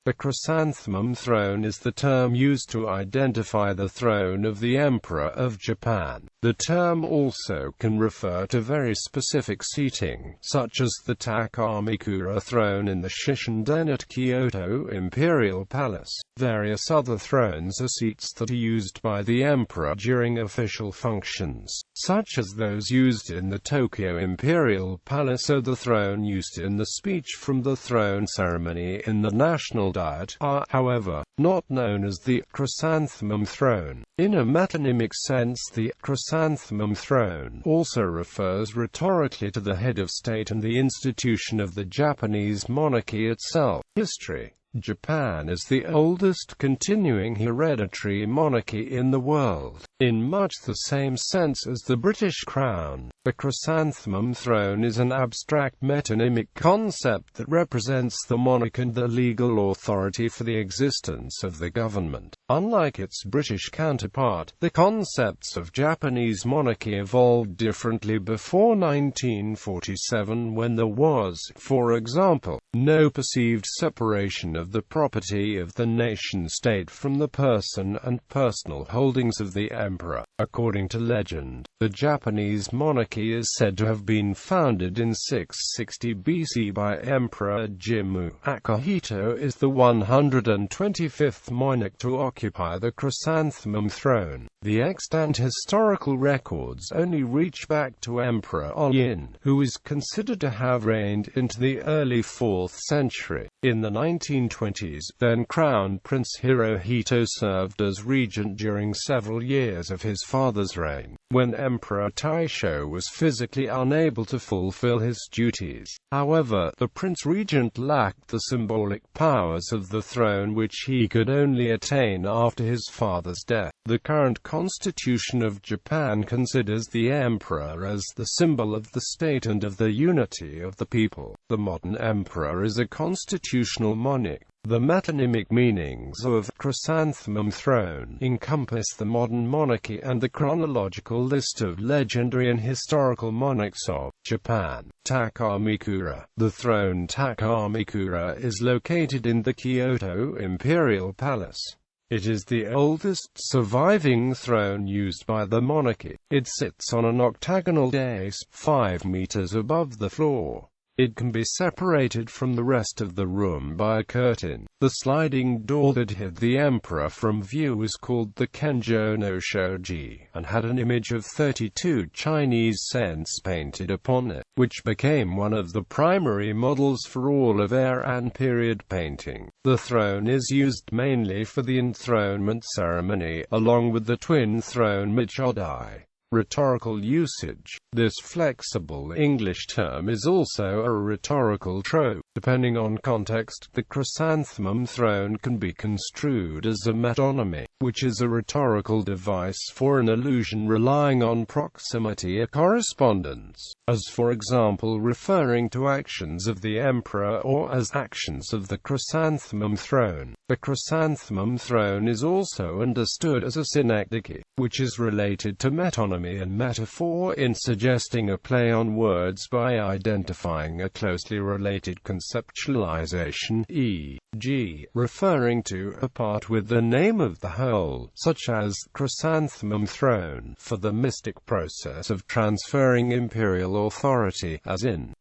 The Chrysanthemum Throne is the term used to identify the throne of the Emperor of Japan. The term also can refer to very specific seating, such as the takamikura throne in the Shishin-den at Kyoto Imperial Palace. Various other thrones are seats that are used by the emperor during official functions, such as those used in the Tokyo Imperial Palace or the throne used in the speech from the throne ceremony in the National Diet, are, however, not known as the Chrysanthemum Throne. In a metonymic sense, the Chrysanthemum Throne also refers rhetorically to the head of state and the institution of the Japanese monarchy itself. History. Japan is the oldest continuing hereditary monarchy in the world, in much the same sense as the British Crown. The Chrysanthemum Throne is an abstract metonymic concept that represents the monarch and the legal authority for the existence of the government. Unlike its British counterpart, the concepts of Japanese monarchy evolved differently before 1947, when there was, for example, no perceived separation of the property of the nation-state from the person and personal holdings of the emperor. According to legend, the Japanese monarchy is said to have been founded in 660 BC by Emperor Jimmu. Akihito is the 125th monarch to occupy the Chrysanthemum Throne. The extant historical records only reach back to Emperor Yin, who is considered to have reigned into the early 4th century. In the 1920s, then Crown Prince Hirohito served as regent during several years of his father's reign, when Emperor Taisho was physically unable to fulfill his duties. However, the prince-regent lacked the symbolic powers of the throne, which he could only attain after his father's death. The current constitution of Japan considers the emperor as the symbol of the state and of the unity of the people. The modern emperor is a constitutional monarch. The metonymic meanings of Chrysanthemum Throne encompass the modern monarchy and the chronological list of legendary and historical monarchs of Japan. Takamikura. The throne takamikura is located in the Kyoto Imperial Palace. It is the oldest surviving throne used by the monarchy. It sits on an octagonal dais, 5 meters above the floor. It can be separated from the rest of the room by a curtain. The sliding door that hid the emperor from view was called the Kenjo no Shoji, and had an image of 32 Chinese saints painted upon it, which became one of the primary models for all of era period painting. The throne is used mainly for the enthronement ceremony, along with the twin throne Michodai. Rhetorical usage. This flexible English term is also a rhetorical trope. Depending on context, the Chrysanthemum Throne can be construed as a metonymy, which is a rhetorical device for an allusion relying on proximity or correspondence, as for example referring to actions of the emperor or as actions of the Chrysanthemum Throne. The Chrysanthemum Throne is also understood as a synecdoche, which is related to metonymy and metaphor in suggesting a play on words by identifying a closely related conceptualization, e.g., referring to a part with the name of the whole, such as Chrysanthemum Throne, for the mystic process of transferring imperial authority, as in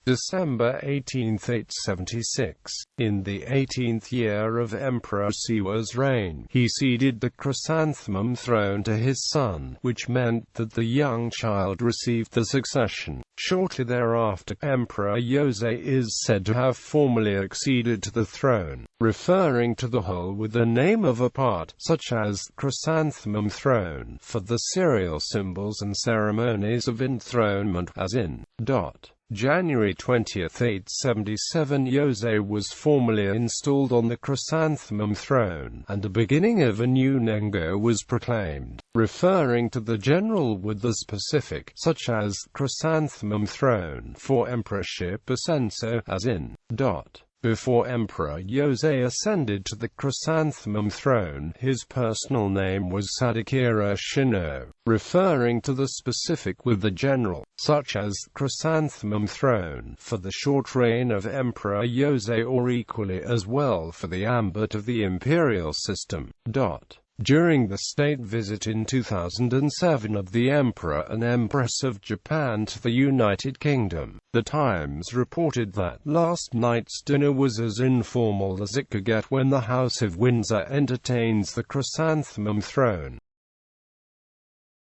December 18, 876. In the 18th year of Emperor Siwa's reign, he ceded the Chrysanthemum Throne to his son, which meant that the young child received the succession. Shortly thereafter, Emperor Yosei is said to have formally acceded to the throne, referring to the whole with the name of a part, such as Chrysanthemum Throne, for the serial symbols and ceremonies of enthronement, as in January 20, 877. Yosei was formally installed on the Chrysanthemum Throne, and the beginning of a new Nengo was proclaimed, referring to the general with the specific, such as Chrysanthemum Throne, for emperorship Asenso, as in Before Emperor Yosei ascended to the Chrysanthemum Throne, his personal name was Sadakira Shino, referring to the specific with the general, such as Chrysanthemum Throne, for the short reign of Emperor Yosei, or equally as well for the ambit of the imperial system. During the state visit in 2007 of the Emperor and Empress of Japan to the United Kingdom, The Times reported that last night's dinner was as informal as it could get when the House of Windsor entertains the Chrysanthemum Throne.